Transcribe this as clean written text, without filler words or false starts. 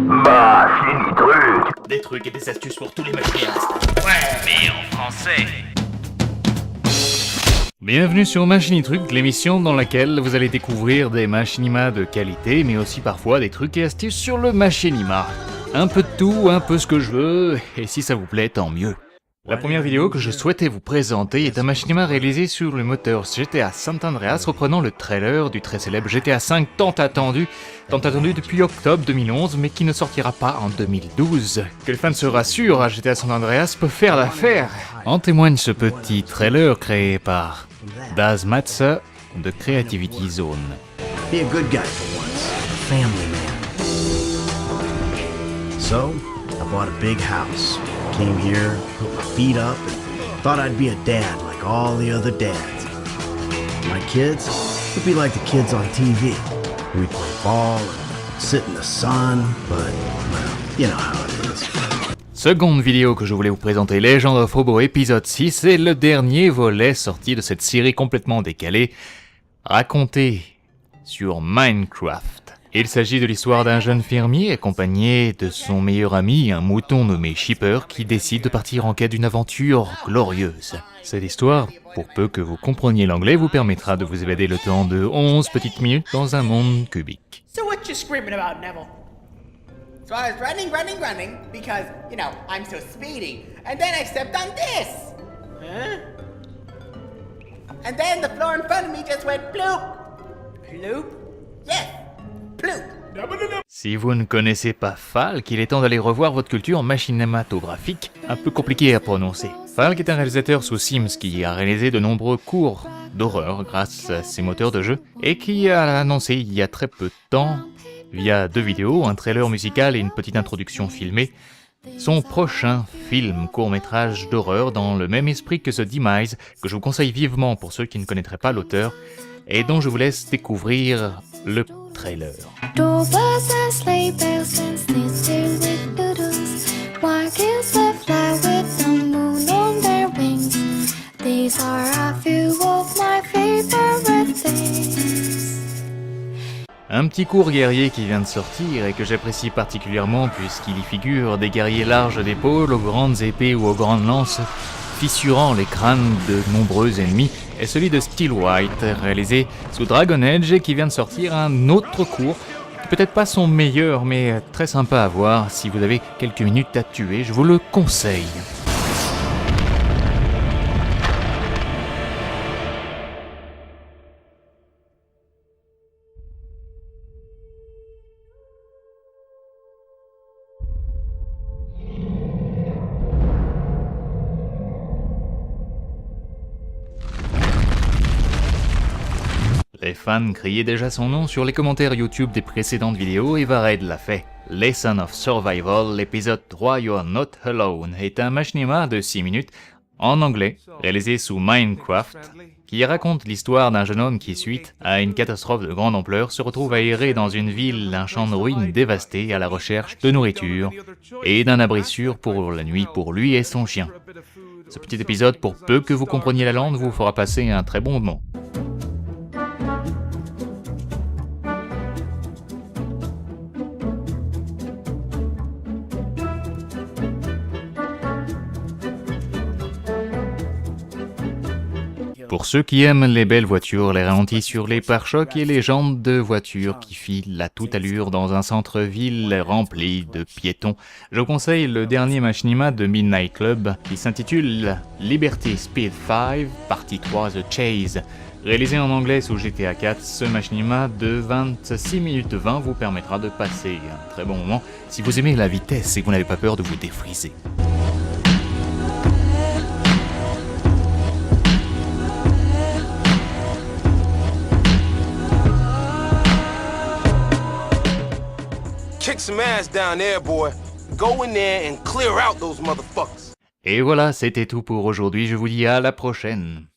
Machini truc. Des trucs et des astuces pour tous les machinistes. Ouais, mais en français. Bienvenue sur Machini Truc, l'émission dans laquelle vous allez découvrir des machinima de qualité, mais aussi parfois des trucs et astuces sur le machinima. Un peu de tout, un peu ce que je veux, et si ça vous plaît, tant mieux. La première vidéo que je souhaitais vous présenter est un machinima réalisé sur le moteur GTA San Andreas, reprenant le trailer du très célèbre GTA V tant attendu depuis octobre 2011, mais qui ne sortira pas en 2012. Que les fans se rassurent, GTA San Andreas peut faire l'affaire. En témoigne ce petit trailer créé par Daz Matza de Creativity Zone. Be a good guy for once, a family man. So, I bought a big house, came here, put my feet up, and thought I'd be a dad like all the other dads. My kids would be like the kids on TV. We'd play ball and sit in the sun, but, well, you know how it is. Seconde vidéo que je voulais vous présenter, Legend of Hobo épisode 6, c'est le dernier volet sorti de cette série complètement décalée, racontée sur Minecraft. Il s'agit de l'histoire d'un jeune fermier accompagné de son meilleur ami, un mouton nommé Shipper, qui décide de partir en quête d'une aventure glorieuse. Cette histoire, pour peu que vous compreniez l'anglais, vous permettra de vous évader le temps de 11 petites minutes dans un monde cubique. So what you screaming about, Neville? So I was running, because, you know, I'm so speedy. And then I stepped on this. Huh? And then the floor in front of me just went ploop. Ploop? Yes, ploop. Si vous ne connaissez pas Falk, il est temps d'aller revoir votre culture machinématographique, un peu compliquée à prononcer. Falk est un réalisateur sous Sims qui a réalisé de nombreux cours d'horreur grâce à ses moteurs de jeu, et qui a annoncé il y a très peu de temps, via 2 vidéos, un trailer musical et une petite introduction filmée, son prochain film court-métrage d'horreur dans le même esprit que The Demise, que je vous conseille vivement pour ceux qui ne connaîtraient pas l'auteur, et dont je vous laisse découvrir le trailer. Doorbells and sleigh bells and sneezing with doodles. Wagons that fly with the moon on their wings. These are a few of my favorite things. Un petit court guerrier qui vient de sortir et que j'apprécie particulièrement puisqu'il y figure des guerriers larges d'épaules aux grandes épées ou aux grandes lances, fissurant les crânes de nombreux ennemis, est celui de Steel White, réalisé sous Dragon Age et qui vient de sortir un autre cours, peut-être pas son meilleur mais très sympa à voir. Si vous avez quelques minutes à tuer, je vous le conseille. Les fans criaient déjà son nom sur les commentaires YouTube des précédentes vidéos et Vared l'a fait. Lesson of Survival, l'épisode 3 You're Not Alone, est un machinima de 6 minutes, en anglais, réalisé sous Minecraft, qui raconte l'histoire d'un jeune homme qui, suite à une catastrophe de grande ampleur, se retrouve à errer dans une ville, un champ de ruines dévasté à la recherche de nourriture et d'un abri sûr pour la nuit pour lui et son chien. Ce petit épisode, pour peu que vous compreniez la langue, vous fera passer un très bon moment. Pour ceux qui aiment les belles voitures, les ralentis sur les pare-chocs et les jantes de voitures qui filent à toute allure dans un centre-ville rempli de piétons, je vous conseille le dernier machinima de Midnight Club qui s'intitule Liberty Speed 5 Partie 3 The Chase. Réalisé en anglais sous GTA 4, ce machinima de 26 minutes 20 vous permettra de passer un très bon moment si vous aimez la vitesse et que vous n'avez pas peur de vous défriser. Kick some ass down there, boy. Go in there and clear out those motherfuckers. Et voilà, c'était tout pour aujourd'hui, je vous dis à la prochaine.